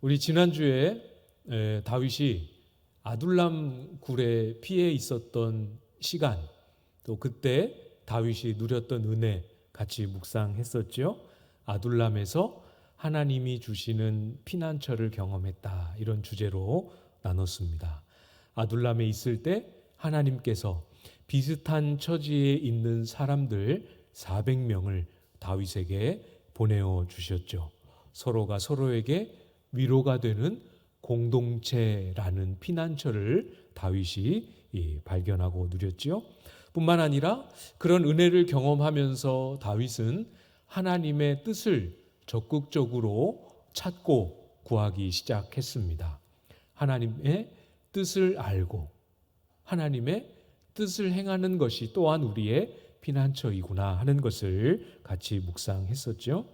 우리 지난주에 다윗이 아둘람 굴에 피해 있었던 시간, 또 그때 다윗이 누렸던 은혜 같이 묵상했었죠. 아둘람에서 하나님이 주시는 피난처를 경험했다, 이런 주제로 나눴습니다. 아둘람에 있을 때 하나님께서 비슷한 처지에 있는 사람들 400명을 다윗에게 보내어 주셨죠. 서로가 서로에게 위로가 되는 공동체라는 피난처를 다윗이 발견하고 누렸죠. 뿐만 아니라 그런 은혜를 경험하면서 다윗은 하나님의 뜻을 적극적으로 찾고 구하기 시작했습니다. 하나님의 뜻을 알고 하나님의 뜻을 행하는 것이 또한 우리의 피난처이구나 하는 것을 같이 묵상했었죠.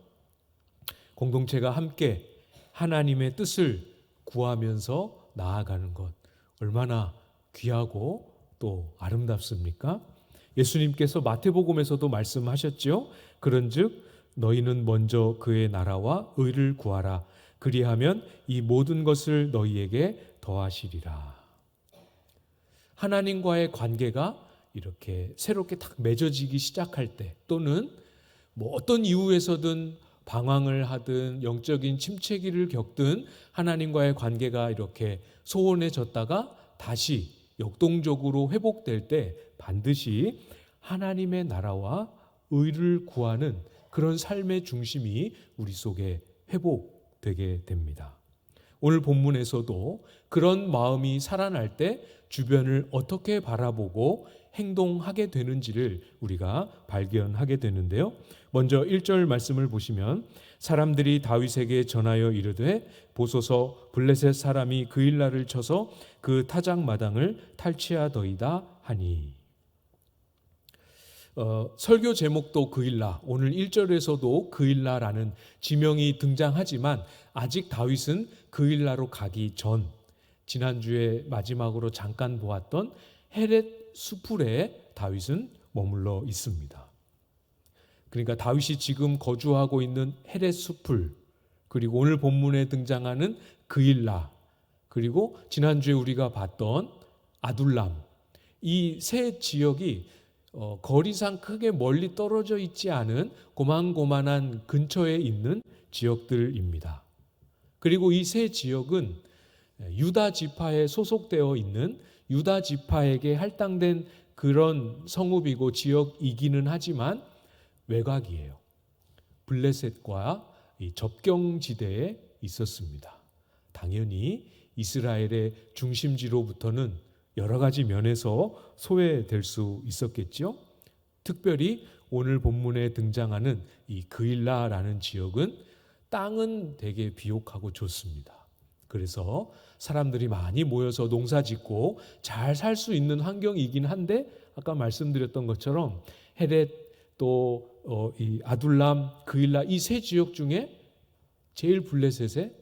공동체가 함께 하나님의 뜻을 구하면서 나아가는 것, 얼마나 귀하고 또 아름답습니까? 예수님께서 마태복음에서도 말씀하셨죠. 그런즉 너희는 먼저 그의 나라와 의를 구하라. 그리하면 이 모든 것을 너희에게 더하시리라. 하나님과의 관계가 이렇게 새롭게 딱 맺어지기 시작할 때, 또는 뭐 어떤 이유에서든 방황을 하든 영적인 침체기를 겪든 하나님과의 관계가 이렇게 소원해졌다가 다시 역동적으로 회복될 때 반드시 하나님의 나라와 의를 구하는 그런 삶의 중심이 우리 속에 회복되게 됩니다. 오늘 본문에서도 그런 마음이 살아날 때 주변을 어떻게 바라보고 행동하게 되는지를 우리가 발견하게 되는데요. 먼저 1절 말씀을 보시면 사람들이 다윗에게 전하여 이르되 보소서 블레셋 사람이 그일라를 쳐서 그 타작마당을 탈취하더이다 하니. 설교 제목도 그일라, 오늘 1절에서도 그일라라는 지명이 등장하지만 아직 다윗은 그일라로 가기 전, 지난주에 마지막으로 잠깐 보았던 헤렛 수풀에 다윗은 머물러 있습니다. 그러니까 다윗이 지금 거주하고 있는 헤렛 수풀, 그리고 오늘 본문에 등장하는 그일라, 그리고 지난주에 우리가 봤던 아둘람, 이 세 지역이 거리상 크게 멀리 떨어져 있지 않은 고만고만한 근처에 있는 지역들입니다. 그리고 이 세 지역은 유다 지파에 소속되어 있는 유다 지파에게 할당된 그런 성읍이고 지역이기는 하지만 외곽이에요. 블레셋과 이 접경지대에 있었습니다. 당연히 이스라엘의 중심지로부터는 여러 가지 면에서 소외될 수 있었겠죠. 특별히 오늘 본문에 등장하는 이 그일라라는 지역은 땅은 되게 비옥하고 좋습니다. 그래서 사람들이 많이 모여서 농사 짓고 잘 살 수 있는 환경이긴 한데 아까 말씀드렸던 것처럼 헤렛 또 이 아둘람, 그일라 이 세 지역 중에 제일 블레셋에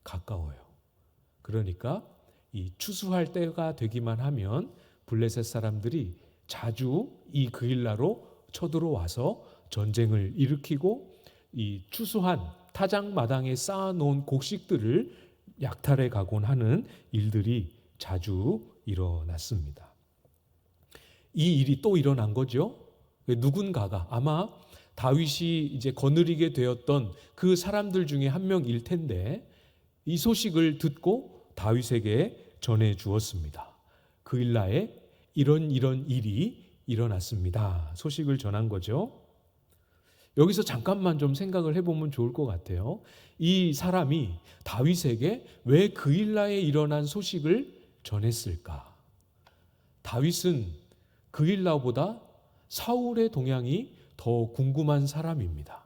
가까워요. 그러니까 이 추수할 때가 되기만 하면 블레셋 사람들이 자주 이 그일라로 쳐들어와서 전쟁을 일으키고 이 추수한 타작마당에 쌓아놓은 곡식들을 약탈해 가곤 하는 일들이 자주 일어났습니다. 이 일이 또 일어난 거죠. 누군가가 아마 다윗이 이제 거느리게 되었던 그 사람들 중에 한 명일 텐데 이 소식을 듣고 다윗에게 전해 주었습니다. 그일라에 이런 일이 일어났습니다. 소식을 전한 거죠. 여기서 잠깐만 좀 생각을 해보면 좋을 것 같아요. 이 사람이 다윗에게 왜 그일라에 일어난 소식을 전했을까? 다윗은 그일라보다 사울의 동향이 더 궁금한 사람입니다.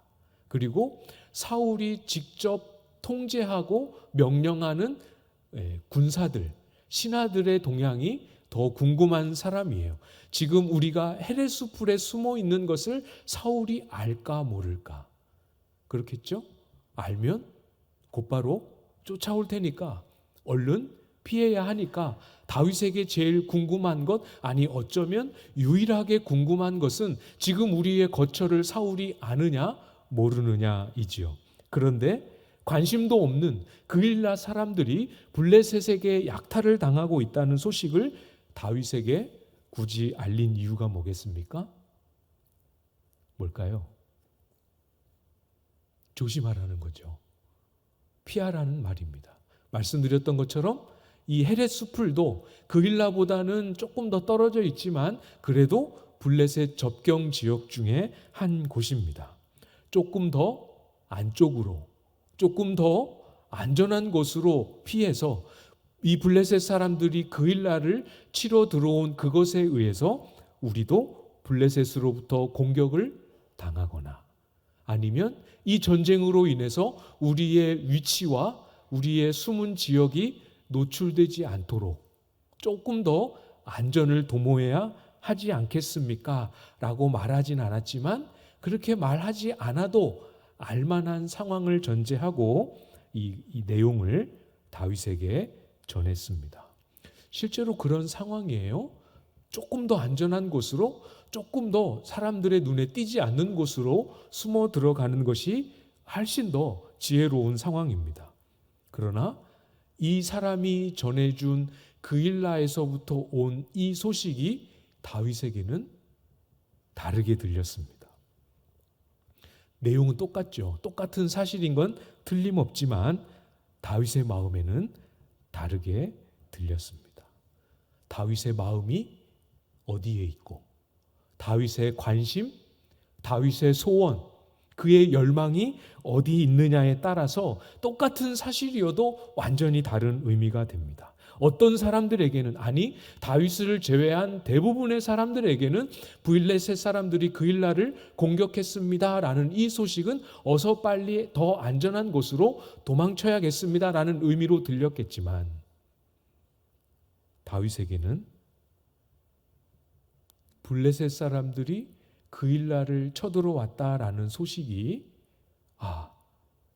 그리고 사울이 직접 통제하고 명령하는 군사들, 신하들의 동향이 더 궁금한 사람이에요. 지금 우리가 헤렛 수풀에 숨어 있는 것을 사울이 알까 모를까? 그렇겠죠? 알면 곧바로 쫓아올 테니까 얼른 피해야 하니까 다윗에게 제일 궁금한 것, 아니 어쩌면 유일하게 궁금한 것은 지금 우리의 거처를 사울이 아느냐 모르느냐이지요. 그런데 관심도 없는 그일라 사람들이 블레셋에게 약탈을 당하고 있다는 소식을 다윗에게 굳이 알린 이유가 뭐겠습니까? 뭘까요? 조심하라는 거죠. 피하라는 말입니다. 말씀드렸던 것처럼 이 헤렛 수풀도 그일라보다는 조금 더 떨어져 있지만 그래도 블레셋 접경 지역 중에 한 곳입니다. 조금 더 안쪽으로, 조금 더 안전한 곳으로 피해서 이 블레셋 사람들이 그일라를 치러 들어온 그것에 의해서 우리도 블레셋으로부터 공격을 당하거나 아니면 이 전쟁으로 인해서 우리의 위치와 우리의 숨은 지역이 노출되지 않도록 조금 더 안전을 도모해야 하지 않겠습니까? 라고 말하진 않았지만 그렇게 말하지 않아도 알만한 상황을 전제하고 이 내용을 다윗에게 전했습니다. 실제로 그런 상황이에요. 조금 더 안전한 곳으로, 조금 더 사람들의 눈에 띄지 않는 곳으로 숨어 들어가는 것이 훨씬 더 지혜로운 상황입니다. 그러나 이 사람이 전해준 그일라에서부터 온 이 소식이 다윗에게는 다르게 들렸습니다. 내용은 똑같죠. 똑같은 사실인 건 틀림없지만 다윗의 마음에는 다르게 들렸습니다. 다윗의 마음이 어디에 있고 다윗의 관심, 다윗의 소원, 그의 열망이 어디 있느냐에 따라서 똑같은 사실이어도 완전히 다른 의미가 됩니다. 어떤 사람들에게는, 아니 다윗을 제외한 대부분의 사람들에게는 블레셋 사람들이 그일라를 공격했습니다라는 이 소식은 어서 빨리 더 안전한 곳으로 도망쳐야겠습니다라는 의미로 들렸겠지만 다윗에게는 블레셋 사람들이 그일라를 쳐들어왔다라는 소식이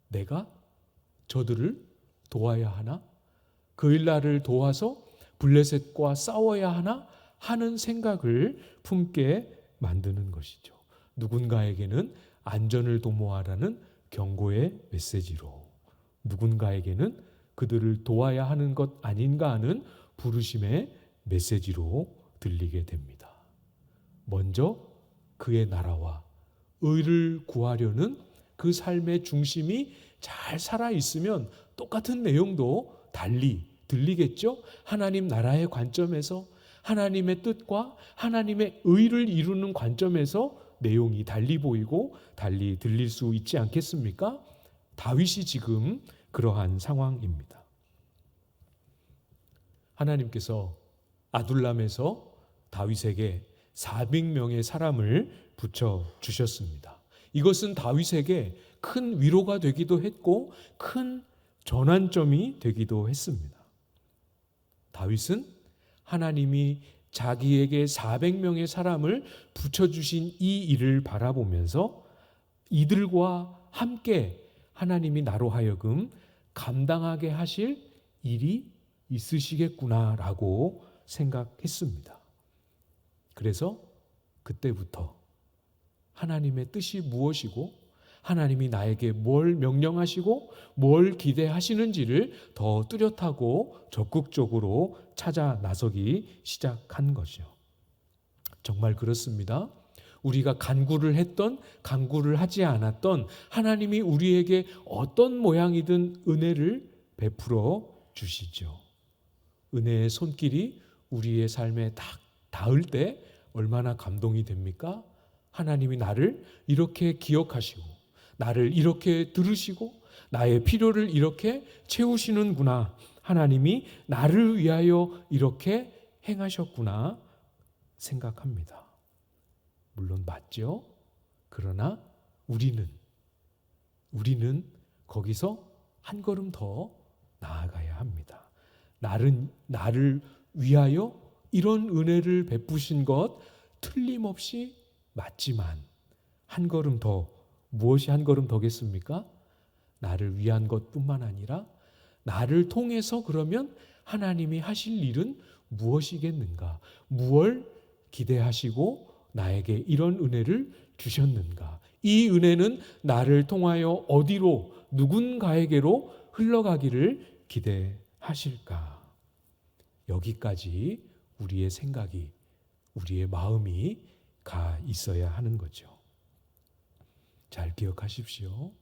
내가 저들을 도와야 하나? 그일라를 도와서 블레셋과 싸워야 하나? 하는 생각을 품게 만드는 것이죠. 누군가에게는 안전을 도모하라는 경고의 메시지로, 누군가에게는 그들을 도와야 하는 것 아닌가 하는 부르심의 메시지로 들리게 됩니다. 먼저 그의 나라와 의를 구하려는 그 삶의 중심이 잘 살아있으면 똑같은 내용도 달리 들리겠죠? 하나님 나라의 관점에서, 하나님의 뜻과 하나님의 의를 이루는 관점에서 내용이 달리 보이고 달리 들릴 수 있지 않겠습니까? 다윗이 지금 그러한 상황입니다. 하나님께서 아둘람에서 다윗에게 400명의 사람을 붙여주셨습니다. 이것은 다윗에게 큰 위로가 되기도 했고 큰 전환점이 되기도 했습니다. 다윗은 하나님이 자기에게 400명의 사람을 붙여주신 이 일을 바라보면서 이들과 함께 하나님이 나로 하여금 감당하게 하실 일이 있으시겠구나라고 생각했습니다. 그래서 그때부터 하나님의 뜻이 무엇이고 하나님이 나에게 뭘 명령하시고 뭘 기대하시는지를 더 뚜렷하고 적극적으로 찾아 나서기 시작한 거죠. 정말 그렇습니다. 우리가 간구를 했던, 간구를 하지 않았던 하나님이 우리에게 어떤 모양이든 은혜를 베풀어 주시죠. 은혜의 손길이 우리의 삶에 딱 닿을 때 얼마나 감동이 됩니까? 하나님이 나를 이렇게 기억하시고 나를 이렇게 들으시고 나의 필요를 이렇게 채우시는구나. 하나님이 나를 위하여 이렇게 행하셨구나 생각합니다. 물론 맞죠? 그러나 우리는 거기서 한 걸음 더 나아가야 합니다. 나를 위하여 이런 은혜를 베푸신 것 틀림없이 맞지만 한 걸음 더, 무엇이 한 걸음 더겠습니까? 나를 위한 것뿐만 아니라 나를 통해서 그러면 하나님이 하실 일은 무엇이겠는가? 무엇을 기대하시고 나에게 이런 은혜를 주셨는가? 이 은혜는 나를 통하여 어디로 누군가에게로 흘러가기를 기대하실까? 여기까지 우리의 생각이, 우리의 마음이 가 있어야 하는 거죠. 잘 기억하십시오.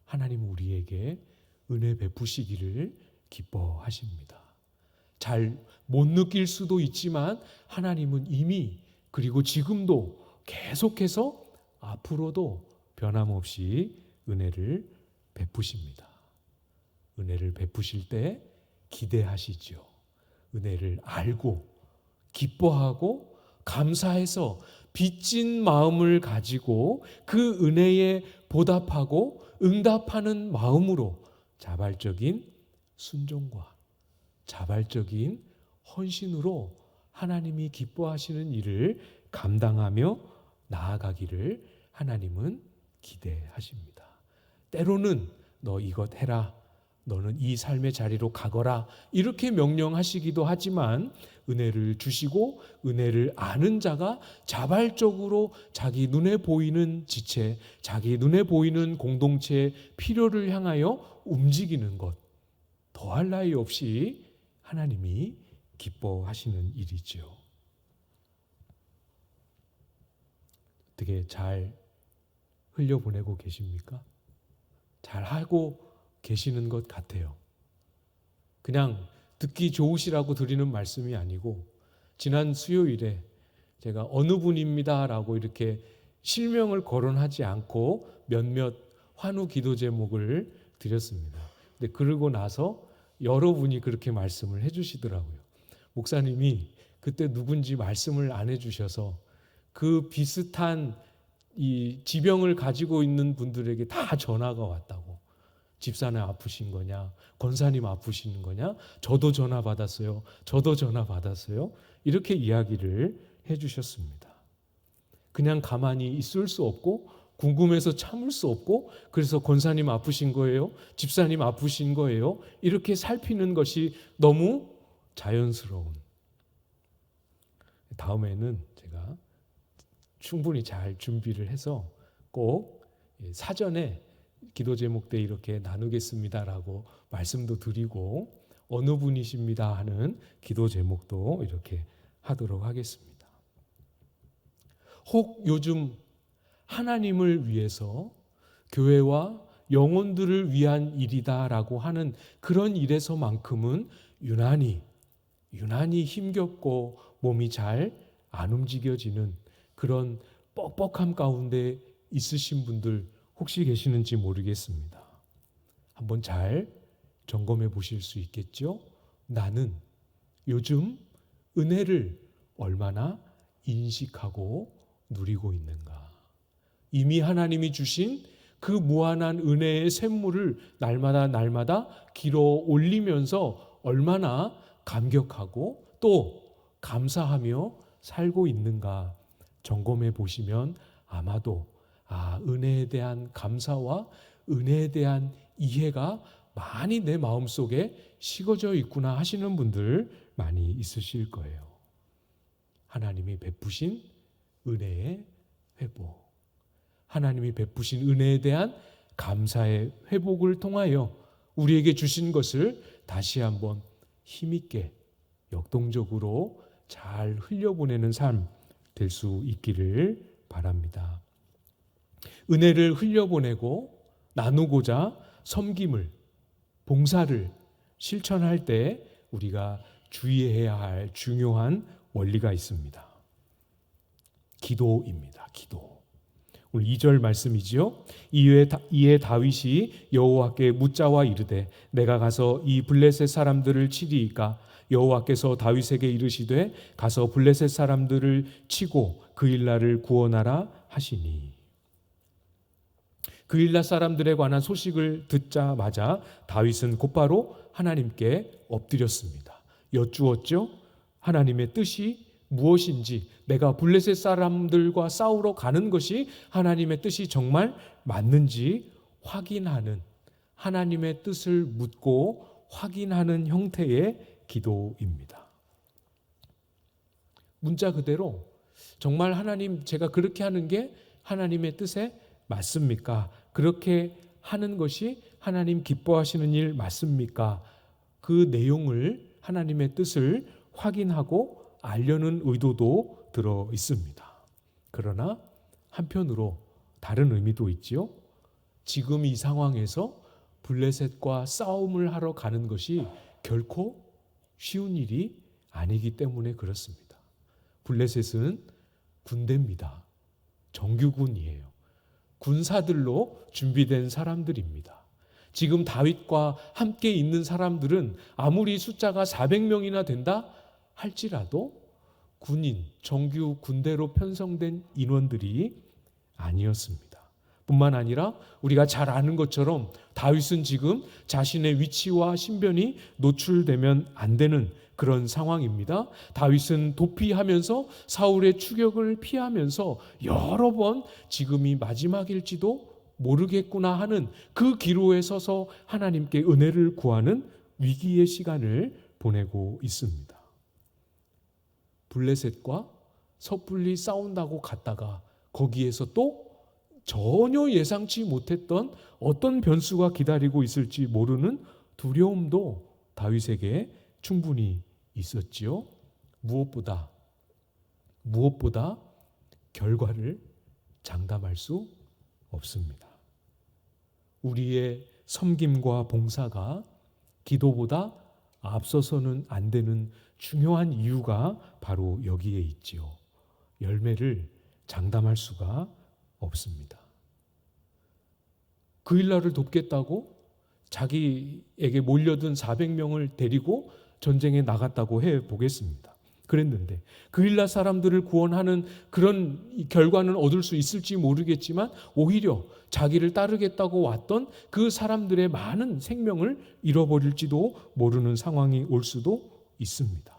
하나님은 우리에게 은혜 베푸시기를 기뻐하십니다. 잘 못 느낄 수도 있지만 하나님은 이미, 그리고 지금도 계속해서 앞으로도 변함없이 은혜를 베푸십니다. 은혜를 베푸실 때 기대하시죠. 은혜를 알고 기뻐하고 감사해서 빚진 마음을 가지고 그 은혜에 보답하고 응답하는 마음으로 자발적인 순종과 자발적인 헌신으로 하나님이 기뻐하시는 일을 감당하며 나아가기를 하나님은 기대하십니다. 때로는 너 이것 해라, 너는 이 삶의 자리로 가거라, 이렇게 명령하시기도 하지만 은혜를 주시고 은혜를 아는 자가 자발적으로 자기 눈에 보이는 지체, 자기 눈에 보이는 공동체의 필요를 향하여 움직이는 것, 더할 나위 없이 하나님이 기뻐하시는 일이죠. 어떻게 잘 흘려보내고 계십니까? 잘 하고 계시는 것 같아요. 그냥 듣기 좋으시라고 드리는 말씀이 아니고, 지난 수요일에 제가 어느 분입니다라고 이렇게 실명을 거론하지 않고 몇몇 환우 기도 제목을 드렸습니다. 근데 그러고 나서 여러분이 그렇게 말씀을 해주시더라고요. 목사님이 그때 누군지 말씀을 안 해주셔서 그 비슷한 이 지병을 가지고 있는 분들에게 다 전화가 왔다고. 집사님 아프신 거냐? 권사님 아프신 거냐? 저도 전화 받았어요. 저도 전화 받았어요. 이렇게 이야기를 해주셨습니다. 그냥 가만히 있을 수 없고 궁금해서 참을 수 없고, 그래서 권사님 아프신 거예요? 집사님 아프신 거예요? 이렇게 살피는 것이 너무 자연스러운. 다음에는 제가 충분히 잘 준비를 해서 꼭 사전에 기도 제목 때 이렇게 나누겠습니다라고 말씀도 드리고, 어느 분이십니다 하는 기도 제목도 이렇게 하도록 하겠습니다. 혹 요즘 하나님을 위해서 교회와 영혼들을 위한 일이다라고 하는 그런 일에서만큼은 유난히 힘겹고 몸이 잘 안 움직여지는 그런 뻑뻑함 가운데 있으신 분들 혹시 계시는지 모르겠습니다. 한번 잘 점검해 보실 수 있겠죠? 나는 요즘 은혜를 얼마나 인식하고 누리고 있는가? 이미 하나님이 주신 그 무한한 은혜의 샘물을 날마다 길어 올리면서 얼마나 감격하고 또 감사하며 살고 있는가 점검해 보시면 아마도 은혜에 대한 감사와 은혜에 대한 이해가 많이 내 마음속에 식어져 있구나 하시는 분들 많이 있으실 거예요. 하나님이 베푸신 은혜의 회복, 하나님이 베푸신 은혜에 대한 감사의 회복을 통하여 우리에게 주신 것을 다시 한번 힘있게 역동적으로 잘 흘려보내는 삶 될 수 있기를 바랍니다. 은혜를 흘려보내고 나누고자 섬김을, 봉사를 실천할 때 우리가 주의해야 할 중요한 원리가 있습니다. 기도입니다. 기도. 오늘 2절 말씀이지요. 이에 다윗이 여호와께 묻자와 이르되 내가 가서 이 블레셋 사람들을 치리이까? 여호와께서 다윗에게 이르시되 가서 블레셋 사람들을 치고 그일라를 구원하라 하시니. 그일라 사람들에 관한 소식을 듣자마자 다윗은 곧바로 하나님께 엎드렸습니다. 여쭈었죠. 하나님의 뜻이 무엇인지, 내가 블레셋 사람들과 싸우러 가는 것이 하나님의 뜻이 정말 맞는지 확인하는, 하나님의 뜻을 묻고 확인하는 형태의 기도입니다. 문자 그대로 정말 하나님, 제가 그렇게 하는 게 하나님의 뜻에 맞습니까? 그렇게 하는 것이 하나님 기뻐하시는 일 맞습니까? 그 내용을 하나님의 뜻을 확인하고 알려는 의도도 들어 있습니다. 그러나 한편으로 다른 의미도 있지요. 지금 이 상황에서 블레셋과 싸움을 하러 가는 것이 결코 쉬운 일이 아니기 때문에 그렇습니다. 블레셋은 군대입니다. 정규군이에요. 군사들로 준비된 사람들입니다. 지금 다윗과 함께 있는 사람들은 아무리 숫자가 400명이나 된다 할지라도 군인, 정규 군대로 편성된 인원들이 아니었습니다. 뿐만 아니라 우리가 잘 아는 것처럼 다윗은 지금 자신의 위치와 신변이 노출되면 안 되는 그런 상황입니다. 다윗은 도피하면서 사울의 추격을 피하면서 여러 번 지금이 마지막일지도 모르겠구나 하는 그 기로에 서서 하나님께 은혜를 구하는 위기의 시간을 보내고 있습니다. 블레셋과 섣불리 싸운다고 갔다가 거기에서 또 전혀 예상치 못했던 어떤 변수가 기다리고 있을지 모르는 두려움도 다윗에게 충분히 있었지요. 무엇보다 결과를 장담할 수 없습니다. 우리의 섬김과 봉사가 기도보다 앞서서는 안 되는 중요한 이유가 바로 여기에 있지요. 열매를 장담할 수가 없습니다. 그 일날을 돕겠다고 자기에게 몰려든 400명을 데리고 전쟁에 나갔다고 해보겠습니다. 그랬는데 그 일날 사람들을 구원하는 그런 결과는 얻을 수 있을지 모르겠지만 오히려 자기를 따르겠다고 왔던 그 사람들의 많은 생명을 잃어버릴지도 모르는 상황이 올 수도 있습니다.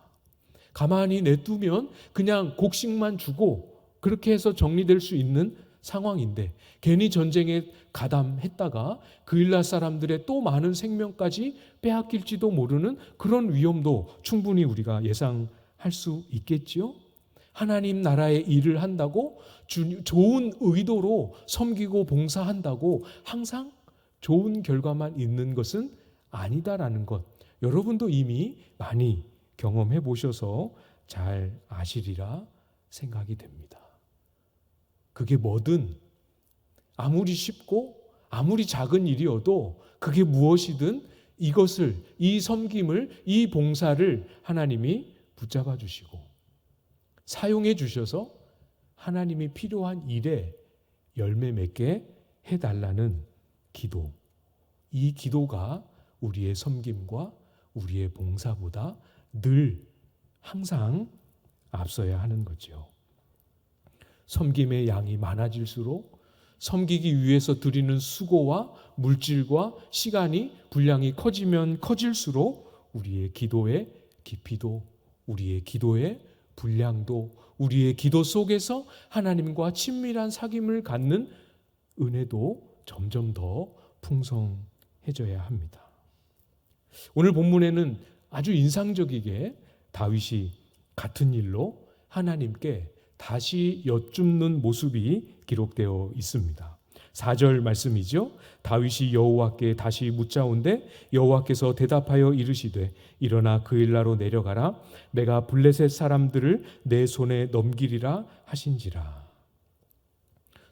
가만히 내두면 그냥 곡식만 주고 그렇게 해서 정리될 수 있는 상황인데 괜히 전쟁에 가담했다가 그 일날 사람들의 또 많은 생명까지 빼앗길지도 모르는 그런 위험도 충분히 우리가 예상할 수 있겠지요. 하나님 나라의 일을 한다고 좋은 의도로 섬기고 봉사한다고 항상 좋은 결과만 있는 것은 아니다라는 것, 여러분도 이미 많이 경험해 보셔서 잘 아시리라 생각이 됩니다. 그게 뭐든 아무리 쉽고 아무리 작은 일이어도 그게 무엇이든 이것을, 이 섬김을, 이 봉사를 하나님이 붙잡아 주시고 사용해 주셔서 하나님이 필요한 일에 열매 맺게 해달라는 기도, 이 기도가 우리의 섬김과 우리의 봉사보다 늘 항상 앞서야 하는 거죠. 섬김의 양이 많아질수록 섬기기 위해서 드리는 수고와 물질과 시간이 분량이 커지면 커질수록 우리의 기도의 깊이도, 우리의 기도의 분량도, 우리의 기도 속에서 하나님과 친밀한 사귐을 갖는 은혜도 점점 더 풍성해져야 합니다. 오늘 본문에는 아주 인상적이게 다윗이 같은 일로 하나님께 다시 여쭙는 모습이 기록되어 있습니다. 4절 말씀이죠. 다윗이 여호와께 다시 묻자온데 여호와께서 대답하여 이르시되 일어나 그 일나로 내려가라. 내가 블레셋 사람들을 내 손에 넘기리라 하신지라.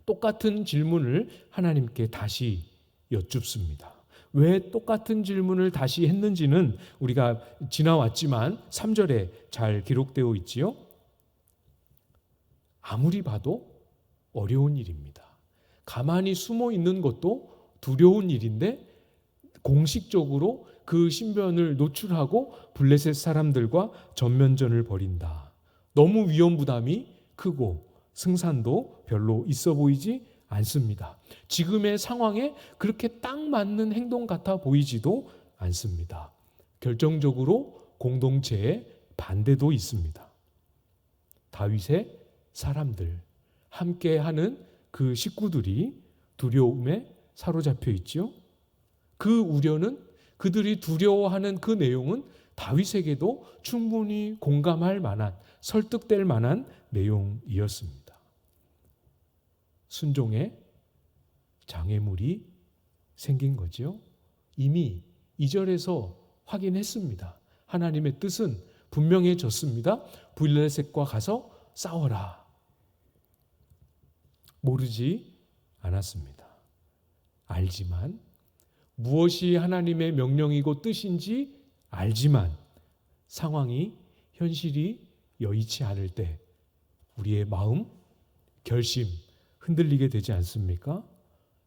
똑같은 질문을 하나님께 다시 여쭙습니다. 왜 똑같은 질문을 다시 했는지는 우리가 지나왔지만 3절에 잘 기록되어 있지요. 아무리 봐도 어려운 일입니다. 가만히 숨어 있는 것도 두려운 일인데 공식적으로 그 신변을 노출하고 블레셋 사람들과 전면전을 벌인다. 너무 위험 부담이 크고 승산도 별로 있어 보이지 않습니다. 지금의 상황에 그렇게 딱 맞는 행동 같아 보이지도 않습니다. 결정적으로 공동체의 반대도 있습니다. 다윗의 사람들, 함께하는 그 식구들이 두려움에 사로잡혀 있죠. 그 우려는, 그들이 두려워하는 그 내용은 다윗에게도 충분히 공감할 만한, 설득될 만한 내용이었습니다. 순종의 장애물이 생긴 거죠. 이미 2절에서 확인했습니다. 하나님의 뜻은 분명해졌습니다. 블레셋과 가서 싸워라. 모르지 않았습니다. 알지만, 무엇이 하나님의 명령이고 뜻인지 알지만 상황이, 현실이 여의치 않을 때 우리의 마음, 결심 흔들리게 되지 않습니까?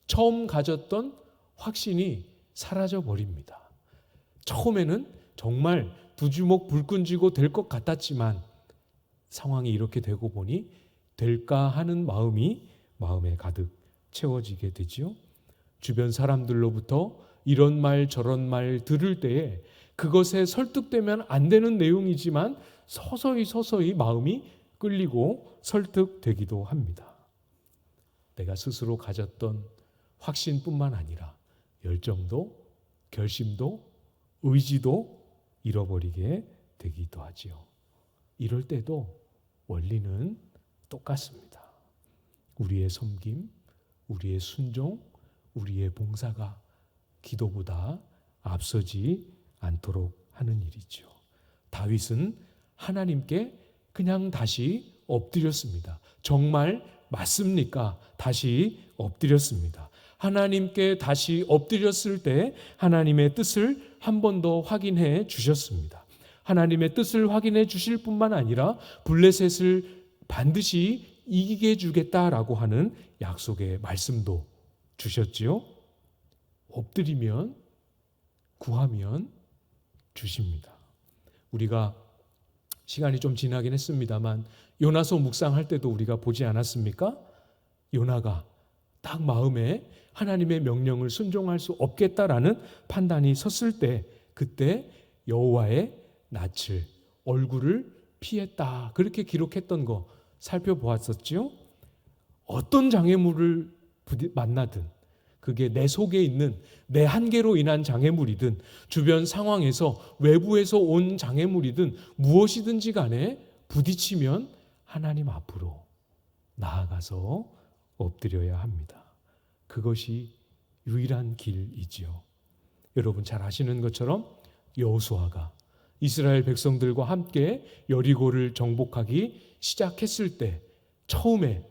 처음 가졌던 확신이 사라져 버립니다. 처음에는 정말 두 주먹 불끈 쥐고 될 것 같았지만 상황이 이렇게 되고 보니 될까 하는 마음이 마음에 가득 채워지게 되지요. 주변 사람들로부터 이런 말 저런 말 들을 때에 그것에 설득되면 안 되는 내용이지만 서서히 마음이 끌리고 설득되기도 합니다. 내가 스스로 가졌던 확신뿐만 아니라 열정도, 결심도, 의지도 잃어버리게 되기도 하지요. 이럴 때도 원리는 똑같습니다. 우리의 섬김, 우리의 순종, 우리의 봉사가 기도보다 앞서지 않도록 하는 일이죠. 다윗은 하나님께 그냥 다시 엎드렸습니다. 정말 맞습니까? 다시 엎드렸습니다. 하나님께 다시 엎드렸을 때 하나님의 뜻을 한 번 더 확인해 주셨습니다. 하나님의 뜻을 확인해 주실 뿐만 아니라 블레셋을 반드시 이기게 해주겠다라고 하는 약속의 말씀도 주셨지요. 엎드리면, 구하면 주십니다. 우리가 시간이 좀 지나긴 했습니다만 요나서 묵상할 때도 우리가 보지 않았습니까? 요나가 딱 마음에 하나님의 명령을 순종할 수 없겠다라는 판단이 섰을 때 그때 여호와의 낯을, 얼굴을 피했다. 그렇게 기록했던 거 살펴보았었지요. 어떤 장애물을 만나든 그게 내 속에 있는 내 한계로 인한 장애물이든 주변 상황에서 외부에서 온 장애물이든 무엇이든지 간에 부딪히면 하나님 앞으로 나아가서 엎드려야 합니다. 그것이 유일한 길이지요. 여러분 잘 아시는 것처럼 여호수아가 이스라엘 백성들과 함께 여리고를 정복하기 시작했을 때 처음에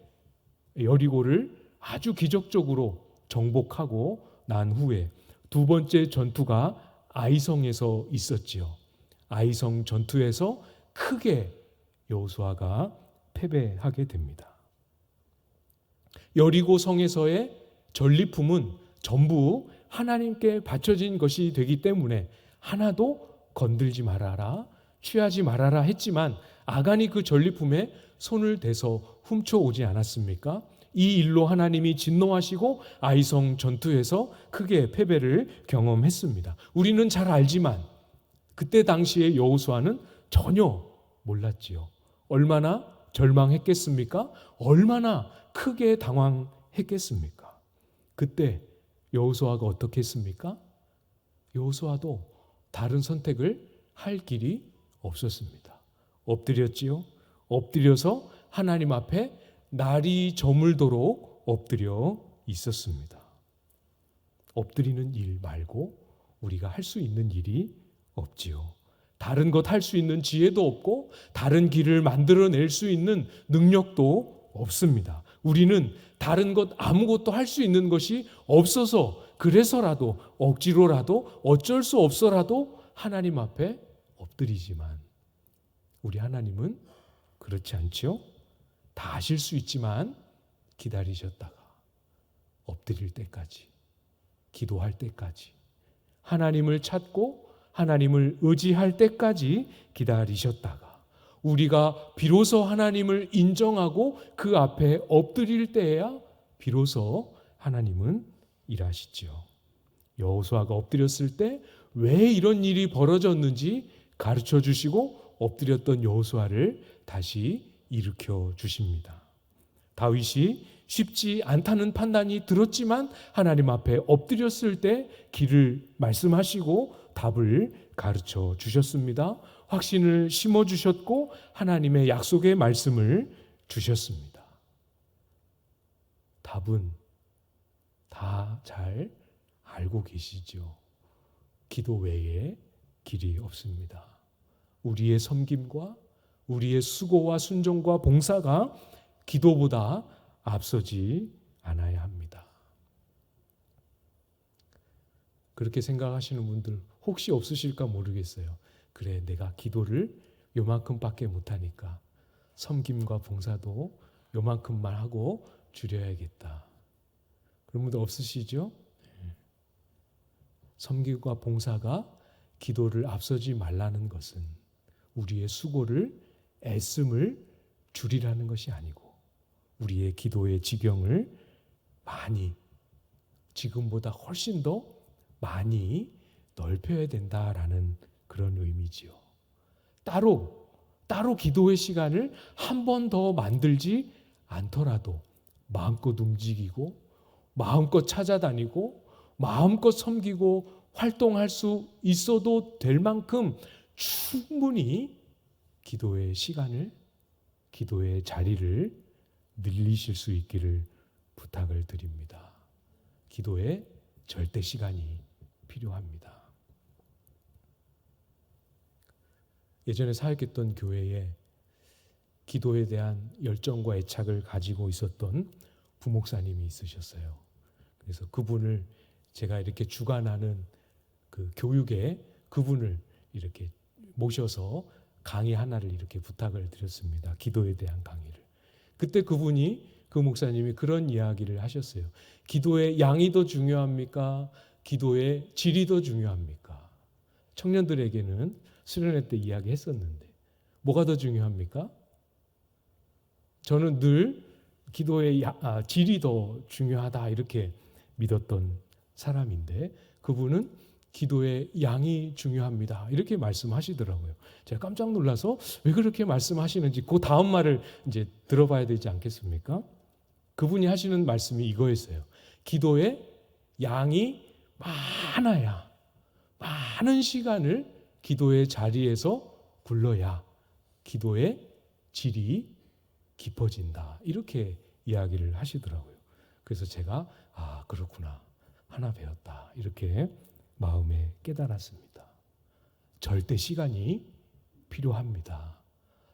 여리고를 아주 기적적으로 정복하고 난 후에 두 번째 전투가 아이성에서 있었지요. 아이성 전투에서 크게 여호수아가 패배하게 됩니다. 여리고 성에서의 전리품은 전부 하나님께 바쳐진 것이 되기 때문에 하나도 건들지 말아라, 취하지 말아라 했지만 아간이 그 전리품에 손을 대서 훔쳐오지 않았습니까? 이 일로 하나님이 진노하시고 아이성 전투에서 크게 패배를 경험했습니다. 우리는 잘 알지만 그때 당시에 여호수아는 전혀 몰랐지요. 얼마나 절망했겠습니까? 얼마나 크게 당황했겠습니까? 그때 여호수아가 어떻게 했습니까? 여호수아도 다른 선택을 할 길이 없었습니다. 엎드렸지요. 엎드려서 하나님 앞에 날이 저물도록 엎드려 있었습니다. 엎드리는 일 말고 우리가 할 수 있는 일이 없지요. 다른 것 할 수 있는 지혜도 없고 다른 길을 만들어낼 수 있는 능력도 없습니다. 우리는 다른 것 아무것도 할 수 있는 것이 없어서 그래서라도 억지로라도 어쩔 수 없어라도 하나님 앞에 엎드리지만 우리 하나님은 그렇지 않죠? 다 하실 수 있지만 기다리셨다가 엎드릴 때까지, 기도할 때까지, 하나님을 찾고 하나님을 의지할 때까지 기다리셨다가 우리가 비로소 하나님을 인정하고 그 앞에 엎드릴 때에야 비로소 하나님은 일하시지요. 여호수아가 엎드렸을 때 왜 이런 일이 벌어졌는지 가르쳐 주시고 엎드렸던 여호수아를 다시 일으켜 주십니다. 다윗이 쉽지 않다는 판단이 들었지만 하나님 앞에 엎드렸을 때 길을 말씀하시고 답을 가르쳐 주셨습니다. 확신을 심어 주셨고 하나님의 약속의 말씀을 주셨습니다. 답은 다 잘 알고 계시죠. 기도 외에 길이 없습니다. 우리의 섬김과 우리의 수고와 순종과 봉사가 기도보다 앞서지 않아야 합니다. 그렇게 생각하시는 분들 혹시 없으실까 모르겠어요. 그래, 내가 기도를 요만큼밖에 못하니까 섬김과 봉사도 요만큼만 하고 줄여야겠다. 그런 분들 없으시죠? 섬김과 봉사가 기도를 앞서지 말라는 것은 우리의 수고를, 애씀을 줄이라는 것이 아니고 우리의 기도의 지경을 많이, 지금보다 훨씬 더 많이 넓혀야 된다라는 그런 의미지요. 따로 기도의 시간을 한 번 더 만들지 않더라도 마음껏 움직이고 마음껏 찾아다니고 마음껏 섬기고 활동할 수 있어도 될 만큼 충분히 기도의 시간을, 기도의 자리를 늘리실 수 있기를 부탁을 드립니다. 기도의 절대 시간이 필요합니다. 예전에 사역했던 교회에 기도에 대한 열정과 애착을 가지고 있었던 부목사님이 있으셨어요. 그래서 그분을 제가 이렇게 주관하는 그 교육에 그분을 이렇게 모셔서 강의 하나를 이렇게 부탁을 드렸습니다. 기도에 대한 강의를. 그때 그 목사님이 그런 이야기를 하셨어요. 기도의 양이 더 중요합니까? 기도의 질이 더 중요합니까? 청년들에게는 수련회 때 이야기했었는데 뭐가 더 중요합니까? 저는 늘 기도의 질이 더 중요하다 이렇게 믿었던 사람인데 그분은 기도의 양이 중요합니다 이렇게 말씀하시더라고요. 제가 깜짝 놀라서 왜 그렇게 말씀하시는지 그 다음 말을 이제 들어봐야 되지 않겠습니까? 그분이 하시는 말씀이 이거였어요. 기도의 양이 많아야, 많은 시간을 기도의 자리에서 불러야 기도의 질이 깊어진다 이렇게 이야기를 하시더라고요. 그래서 제가 그렇구나, 하나 배웠다 이렇게 마음에 깨달았습니다. 절대 시간이 필요합니다.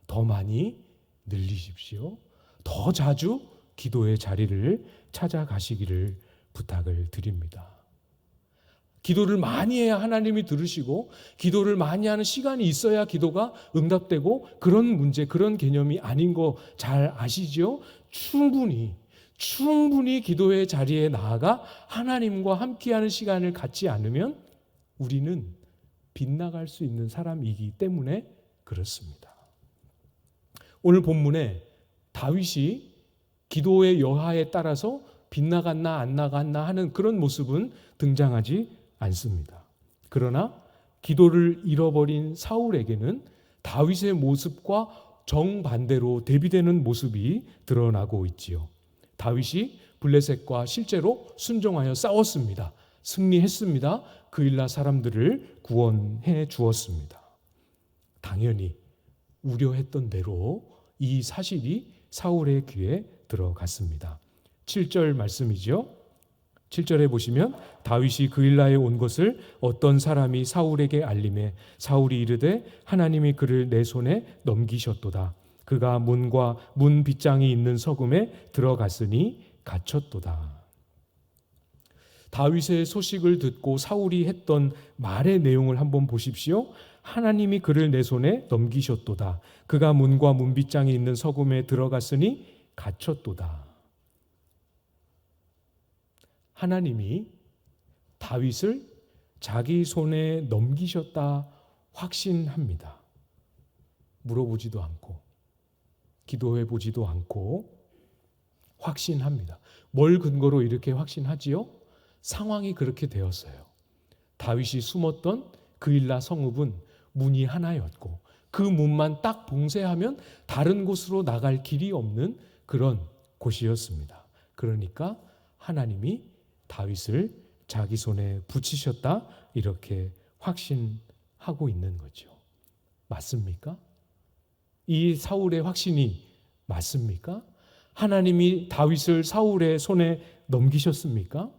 더 많이 늘리십시오. 더 자주 기도의 자리를 찾아가시기를 부탁을 드립니다. 기도를 많이 해야 하나님이 들으시고 기도를 많이 하는 시간이 있어야 기도가 응답되고 그런 문제, 그런 개념이 아닌 거 잘 아시죠? 충분히 기도의 자리에 나아가 하나님과 함께하는 시간을 갖지 않으면 우리는 빗나갈 수 있는 사람이기 때문에 그렇습니다. 오늘 본문에 다윗이 기도의 여하에 따라서 빗나갔나 안 나갔나 하는 그런 모습은 등장하지 않습니다. 그러나 기도를 잃어버린 사울에게는 다윗의 모습과 정반대로 대비되는 모습이 드러나고 있지요. 다윗이 블레셋과 실제로 순종하여 싸웠습니다. 승리했습니다. 그일라 사람들을 구원해 주었습니다. 당연히 우려했던 대로 이 사실이 사울의 귀에 들어갔습니다. 7절 말씀이죠. 7절에 보시면 다윗이 그일라에 온 것을 어떤 사람이 사울에게 알림해 사울이 이르되 하나님이 그를 내 손에 넘기셨도다. 그가 문과 문 빗장이 있는 서금에 들어갔으니 갇혔도다. 다윗의 소식을 듣고 사울이 했던 말의 내용을 한번 보십시오. 하나님이 그를 내 손에 넘기셨도다. 그가 문과 문 빗장이 있는 서금에 들어갔으니 갇혔도다. 하나님이 다윗을 자기 손에 넘기셨다 확신합니다. 물어보지도 않고 기도해 보지도 않고 확신합니다. 뭘 근거로 이렇게 확신하지요? 상황이 그렇게 되었어요. 다윗이 숨었던 그일라 성읍은 문이 하나였고 그 문만 딱 봉쇄하면 다른 곳으로 나갈 길이 없는 그런 곳이었습니다. 그러니까 하나님이 다윗을 자기 손에 붙이셨다 이렇게 확신하고 있는 거죠. 맞습니까? 이 사울의 확신이 맞습니까? 하나님이 다윗을 사울의 손에 넘기셨습니까?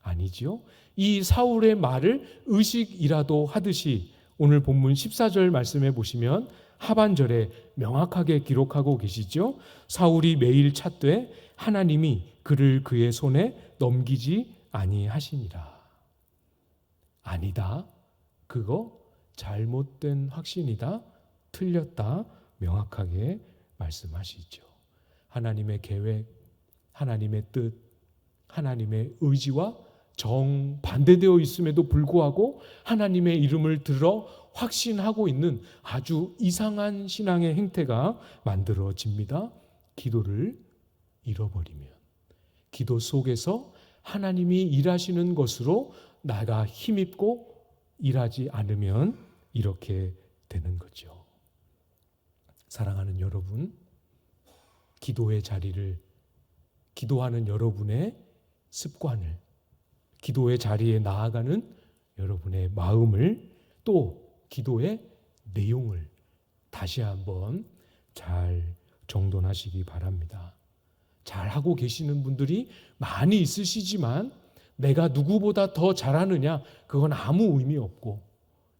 아니지요. 이 사울의 말을 의식이라도 하듯이 오늘 본문 14절 말씀해 보시면 하반절에 명확하게 기록하고 계시죠. 사울이 매일 찾되 하나님이 그를 그의 손에 넘기지 아니하시니라. 아니다. 그거 잘못된 확신이다. 틀렸다. 명확하게 말씀하시죠. 하나님의 계획, 하나님의 뜻, 하나님의 의지와 정반대되어 있음에도 불구하고 하나님의 이름을 들어 확신하고 있는 아주 이상한 신앙의 행태가 만들어집니다. 기도를 잃어버리면, 기도 속에서 하나님이 일하시는 것으로 나가 힘입고 일하지 않으면 이렇게 되는 거죠. 사랑하는 여러분, 기도의 자리를, 기도하는 여러분의 습관을, 기도의 자리에 나아가는 여러분의 마음을, 또 기도의 내용을 다시 한번 잘 정돈하시기 바랍니다. 잘하고 계시는 분들이 많이 있으시지만 내가 누구보다 더 잘하느냐, 그건 아무 의미 없고,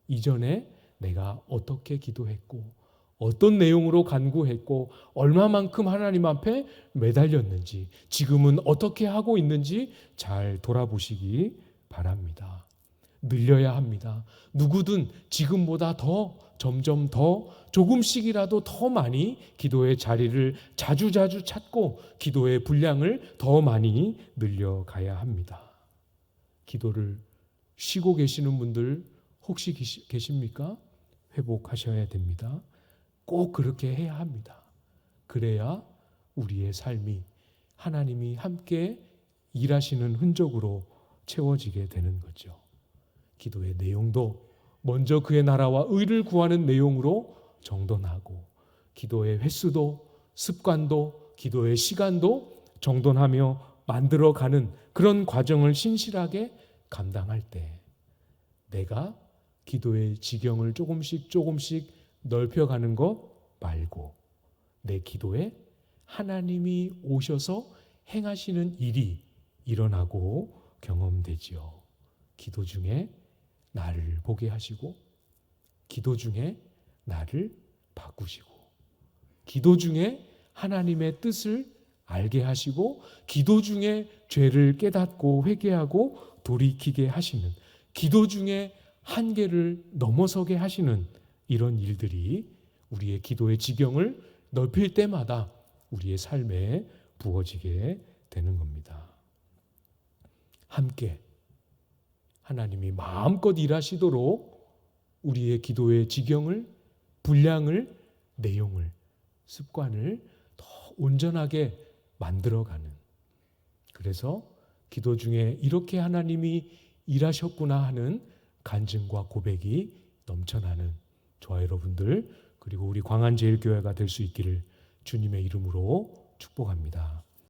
이전에 내가 어떻게 기도했고 어떤 내용으로 간구했고 얼마만큼 하나님 앞에 매달렸는지, 지금은 어떻게 하고 있는지 잘 돌아보시기 바랍니다. 늘려야 합니다. 누구든 지금보다 더, 점점 더, 조금씩이라도 더 많이 기도의 자리를 자주자주 찾고 기도의 분량을 더 많이 늘려가야 합니다. 기도를 쉬고 계시는 분들 혹시 계십니까? 회복하셔야 됩니다. 꼭 그렇게 해야 합니다. 그래야 우리의 삶이 하나님이 함께 일하시는 흔적으로 채워지게 되는 거죠. 기도의 내용도 먼저 그의 나라와 의를 구하는 내용으로 정돈하고, 기도의 횟수도 습관도 기도의 시간도 정돈하며 만들어가는 그런 과정을 신실하게 감당할 때 내가 기도의 지경을 조금씩 넓혀가는 것 말고 내 기도에 하나님이 오셔서 행하시는 일이 일어나고 경험되지요. 기도 중에 나를 보게 하시고, 기도 중에 나를 바꾸시고, 기도 중에 하나님의 뜻을 알게 하시고, 기도 중에 죄를 깨닫고 회개하고 돌이키게 하시는, 기도 중에 한계를 넘어서게 하시는 이런 일들이 우리의 기도의 지경을 넓힐 때마다 우리의 삶에 부어지게 되는 겁니다. 함께 하나님이 마음껏 일하시도록 우리의 기도의 지경을, 분량을, 내용을, 습관을 더 온전하게 만들어가는, 그래서 기도 중에 이렇게 하나님이 일하셨구나 하는 간증과 고백이 넘쳐나는 저와 여러분들, 그리고 우리 광안제일교회가 될 수 있기를 주님의 이름으로 축복합니다.